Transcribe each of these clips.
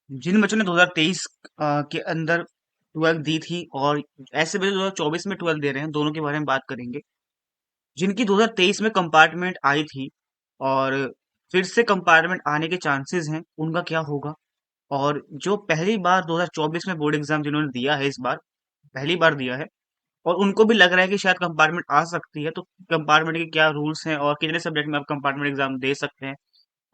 जिन बच्चों ने 2023 के अंदर 12th दी थी और ऐसे बच्चे 2024 में 12th दे रहे हैं, दोनों के बारे में बात करेंगे। जिनकी 2023 में कंपार्टमेंट आई थी और फिर से कंपार्टमेंट आने के चांसेस हैं, उनका क्या होगा? और जो पहली बार 2024 में बोर्ड एग्जाम जिन्होंने दिया है, इस बार पहली बार दिया है और उनको भी लग रहा है कि शायद कंपार्टमेंट आ सकती है, तो कंपार्टमेंट के क्या रूल्स हैं और कितने सब्जेक्ट में आप कंपार्टमेंट एग्जाम दे सकते हैं,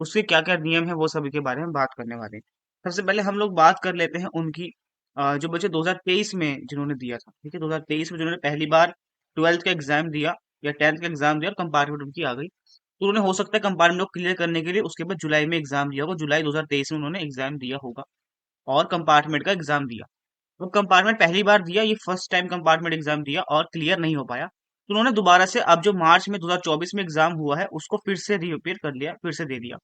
उसके क्या क्या नियम है, वो सभी के बारे में बात करने वाले हैं। सबसे पहले हम लोग बात कर लेते हैं उनकी जो बच्चे 2023 में जिन्होंने दिया था, ठीक है, 2023 में जिन्होंने पहली बार 12th का एग्जाम दिया या 10th का एग्जाम दिया और कंपार्टमेंट उनकी आ गई, तो उन्होंने हो सकता है कंपार्टमेंट को क्लियर करने के लिए उसके बाद जुलाई में एग्जाम दिया होगा। जुलाई 2023 में उन्होंने एग्जाम दिया होगा और कंपार्टमेंट का एग्जाम दिया। वो कंपार्टमेंट पहली बार दिया, ये फर्स्ट टाइम कंपार्टमेंट एग्जाम दिया और क्लियर नहीं हो पाया, तो उन्होंने दोबारा से अब जो मार्च में 2024 में एग्जाम हुआ है उसको फिर से रीअपियर कर लिया, फिर से दे दिया।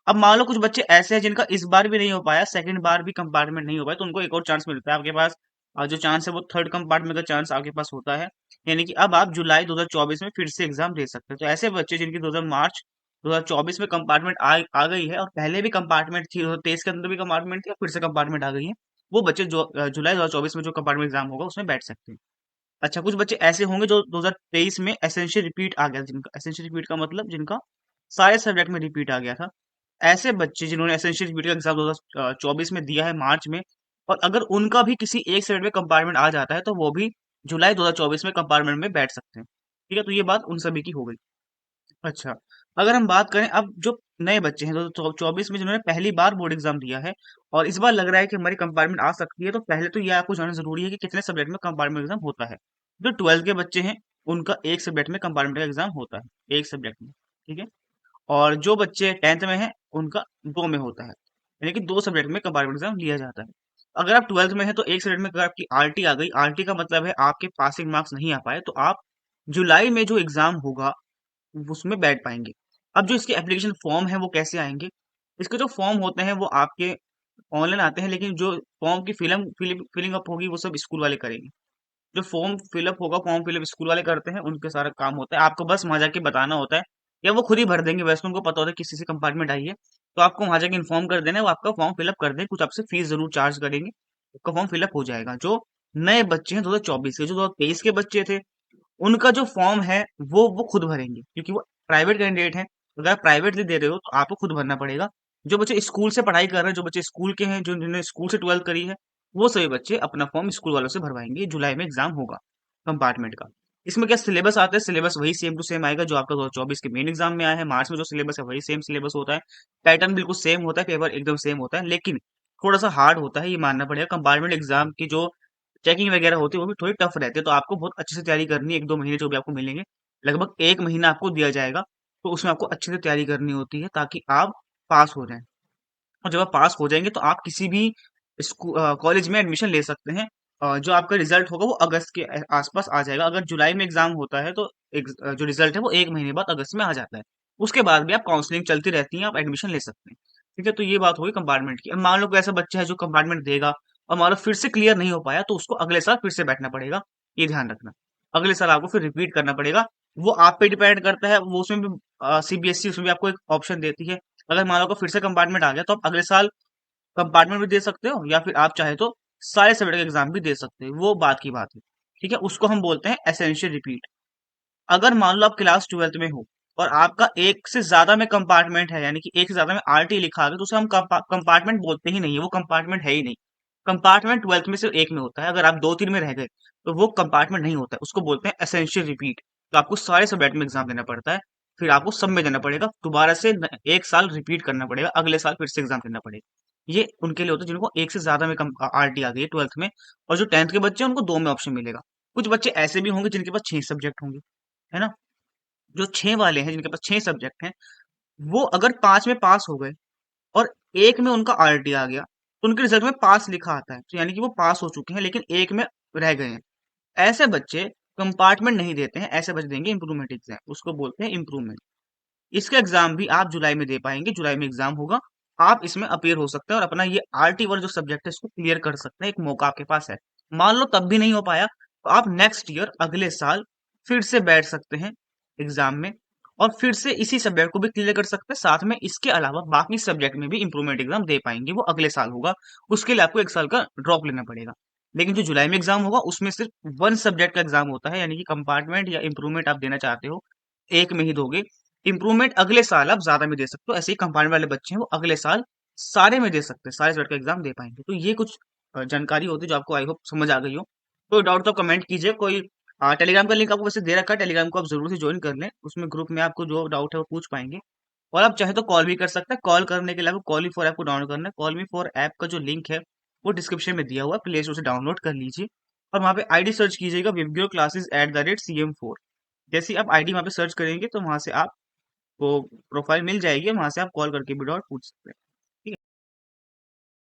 अब मान लो कुछ बच्चे ऐसे हैं जिनका इस बार भी नहीं हो पाया, सेकंड बार भी कंपार्टमेंट नहीं हो पाया, तो उनको एक और चांस मिलता है आपके पास। जो चांस है वो थर्ड कंपार्टमेंट का चांस आपके पास होता है, यानी कि अब आप जुलाई 2024 में फिर से एग्जाम दे सकते हैं। तो ऐसे बच्चे जिनकी 2000 मार्च 2024 में कंपार्टमेंट आ गई है और पहले भी कंपार्टमेंट थी, 2023 के अंदर भी कंपार्टमेंट थी और फिर से कंपार्टमेंट आ गई है, वो बच्चे जो जुलाई 2024 में जो कंपार्टमेंट एग्जाम होगा उसमें बैठ सकते हैं। अच्छा, कुछ बच्चे ऐसे होंगे जो 2023 में एसेंशियल रिपीट आ गया, जिनका एसेंशियल रिपीट का मतलब जिनका सारे सब्जेक्ट में रिपीट आ गया था। ऐसे बच्चे जिन्होंने एसेंशियल रिपीट का एग्जाम 2024 में दिया है मार्च में, और अगर उनका भी किसी एक सब्जेक्ट में कंपार्टमेंट आ जाता है तो वो भी जुलाई 2024 में कंपार्टमेंट में बैठ सकते हैं। ठीक है, तो ये बात उन सभी की हो गई। अच्छा, अगर हम बात करें अब जो नए बच्चे हैं 2024 में जिन्होंने पहली बार बोर्ड एग्जाम दिया है और इस बार लग रहा है कि हमारी कंपार्टमेंट आ सकती है, तो पहले तो ये आपको जानना जरूरी है कि कितने सब्जेक्ट में कंपार्टमेंट एग्जाम होता है। जो 12th के बच्चे हैं उनका एक सब्जेक्ट में कंपार्टमेंट का एग्जाम होता है, एक सब्जेक्ट में। ठीक है, और जो बच्चे 10th में हैं उनका दो में होता है, यानी कि दो सब्जेक्ट में कंपार्टमेंट एग्जाम लिया जाता है। अगर आप 12th में हैं तो एक सब्जेक्ट में अगर आपकी आरटी आ गई, आरटी का मतलब है आपके पासिंग मार्क्स नहीं आ पाए, तो आप जुलाई में जो एग्जाम होगा उसमें बैठ पाएंगे। अब जो इसके एप्लीकेशन फॉर्म है वो कैसे आएंगे? इसके जो फॉर्म होते हैं वो आपके ऑनलाइन आते हैं, लेकिन जो फॉर्म की फिलिंग अप होगी वो सब स्कूल वाले करेंगे। जो फॉर्म फिलअप होगा, फॉर्म फिलअप स्कूल वाले करते हैं, उनके सारा काम होता है, आपको बस वहां जाके बताना होता है, या वो खुद ही भर देंगे, वैसे उनको पता होता है किसी से कंपार्टमेंट आई है, तो आपको वहां जाके इन्फॉर्म कर देना है, वो आपका फॉर्म फिलअप कर देंगे, कुछ आपसे फीस जरूर चार्ज करेंगे, आपका फॉर्म फिलअप हो जाएगा। जो नए बच्चे हैं 2024 के, जो 2023 के बच्चे थे, उनका जो फॉर्म है वो खुद भरेंगे, क्योंकि वो प्राइवेट कैंडिडेट हैं। अगर आप प्राइवेटली दे रहे हो तो आपको खुद भरना पड़ेगा। जो बच्चे स्कूल से पढ़ाई कर रहे हैं, जो बच्चे स्कूल के हैं, जो जिन्होंने स्कूल से 12th करी है, वो सभी बच्चे अपना फॉर्म स्कूल वालों से भरवाएंगे। जुलाई में एग्जाम होगा कंपार्टमेंट का। इसमें क्या सिलेबस आता है? सिलेबस वही सेम टू सेम आएगा जो आपका 2024 के मेन एग्जाम में आया है। मार्च में जो सिलेबस है वही सेम सिलेबस होता है, पैटर्न बिल्कुल सेम होता है, पेपर एकदम सेम होता है, लेकिन थोड़ा सा हार्ड होता है, ये मानना पड़ेगा। कंपार्टमेंट एग्जाम की जो चेकिंग वगैरह होती है वो भी थोड़ी टफ रहती है, तो आपको बहुत अच्छे से तैयारी करनी है। एक दो महीने जो भी आपको मिलेंगे, लगभग एक महीना आपको दिया जाएगा, तो उसमें आपको अच्छे से तैयारी करनी होती है ताकि आप पास हो जाएं। और जब आप पास हो जाएंगे तो आप किसी भी कॉलेज में एडमिशन ले सकते हैं। जो आपका रिजल्ट होगा वो अगस्त के आसपास आ जाएगा। अगर जुलाई में एग्जाम होता है तो जो रिजल्ट है वो एक महीने बाद अगस्त में आ जाता है। उसके बाद भी आप काउंसलिंग चलती रहती है, आप एडमिशन ले सकते हैं। ठीक है, तो ये बात होगी कंपार्टमेंट की। अब मान लो कोई ऐसा बच्चा है जो कंपार्टमेंट देगा और मान लो फिर से क्लियर नहीं हो पाया, तो उसको अगले साल फिर से बैठना पड़ेगा, ये ध्यान रखना। अगले साल आपको फिर रिपीट करना पड़ेगा। वो आप पे डिपेंड करता है, वो उसमें भी सीबीएसई उसमें भी आपको एक ऑप्शन देती है। अगर मान लो को फिर से कंपार्टमेंट आ गया तो आप अगले साल कंपार्टमेंट भी दे सकते हो, या फिर आप चाहे तो सारे सब्जेक्ट का एग्जाम भी दे सकते हो, वो बात की बात है। ठीक है, उसको हम बोलते हैं एसेंशियल रिपीट। अगर मान लो आप क्लास 12th में हो और आपका एक से ज्यादा में कंपार्टमेंट है, यानी कि एक से ज्यादा में आरटी लिखा आ गया, तो उसे हम कंपार्टमेंट बोलते ही नहीं है, वो कंपार्टमेंट है ही नहीं। कंपार्टमेंट 12th में सिर्फ एक में होता है। अगर आप दो तीन में रह गए तो वो कंपार्टमेंट नहीं होता है, उसको बोलते हैं एसेंशियल रिपीट। तो आपको सारे सब्जेक्ट में एग्जाम देना पड़ता है, फिर आपको सब में देना पड़ेगा, दोबारा से एक साल रिपीट करना पड़ेगा, अगले साल फिर से एग्जाम देना पड़ेगा। ये उनके लिए होता है जिनको एक से ज्यादा में आरटी आ गई है 12th में। और जो 10th के बच्चे हैं उनको दो में ऑप्शन मिलेगा। कुछ बच्चे ऐसे भी होंगे जिनके पास 6 सब्जेक्ट होंगे, है ना। जो 6 वाले हैं जिनके पास 6 सब्जेक्ट हैं, वो अगर 5 में पास हो गए और एक में उनका आरटी आ गया, तो उनके रिजल्ट में पास लिखा आता है, तो यानी कि वो पास हो चुके हैं, लेकिन एक में रह गए हैं। ऐसे बच्चे कंपार्टमेंट नहीं देते हैं, ऐसे बच्चे देंगे इंप्रूवमेंट एग्जाम, उसको बोलते हैं इंप्रूवमेंट। इसका एग्जाम भी आप जुलाई में दे पाएंगे, जुलाई में एग्जाम होगा। आप इसमें अपियर हो सकते हैं और अपना ये आरटी वाला जो सब्जेक्ट है इसको क्लियर कर सकते हैं, एक मौका आपके पास है। मान लो तब भी नहीं हो पाया, तो आप नेक्स्ट ईयर अगले साल फिर से बैठ सकते हैं एग्जाम में, और फिर से इसी सब्जेक्ट को भी क्लियर कर सकते हैं। साथ में इसके अलावा बाकी सब्जेक्ट में भी इंप्रूवमेंट एग्जाम दे पाएंगे, वो अगले साल होगा। उसके लिए आपको एक साल का ड्रॉप लेना पड़ेगा। लेकिन जो जुलाई में एग्जाम होगा उसमें सिर्फ वन सब्जेक्ट का एग्जाम होता है, यानी कि कंपार्टमेंट या इंप्रूवमेंट आप देना चाहते हो एक में ही दोगे। इंप्रूवमेंट अगले साल आप ज्यादा में दे सकते हो। ऐसे ही कंपार्टमेंट वाले बच्चे हैं वो अगले साल सारे में दे सकते हैं, सारे सब्जेक्ट का एग्जाम दे पाएंगे। तो ये कुछ जानकारी होती है जो आपको आई होप समझ आ गई हो। कोई डाउट तो कमेंट कीजिए। कोई टेलीग्राम का लिंक आपको वैसे दे रखा है, टेलीग्राम को आप जरूर से ज्वाइन कर लें। उसमें ग्रुप में आपको जो डाउट है वो पूछ पाएंगे। और आप चाहे तो कॉल भी कर सकते हैं। कॉल करने के लिए आपको कॉल मी फॉर ऐप को डाउनलोड करना है। कॉल मी फॉर ऐप का जो लिंक है वो डिस्क्रिप्शन में दिया हुआ है, प्ले स्टोर से डाउनलोड कर लीजिए। और वहाँ पे आईडी सर्च कीजिएगा विबग्यो क्लासेस @CM4। जैसे ही आप आईडी वहाँ पे सर्च करेंगे तो वहाँ से आपको प्रोफाइल मिल जाएगी, वहाँ से आप कॉल करके भी डाउट पूछ सकते हैं।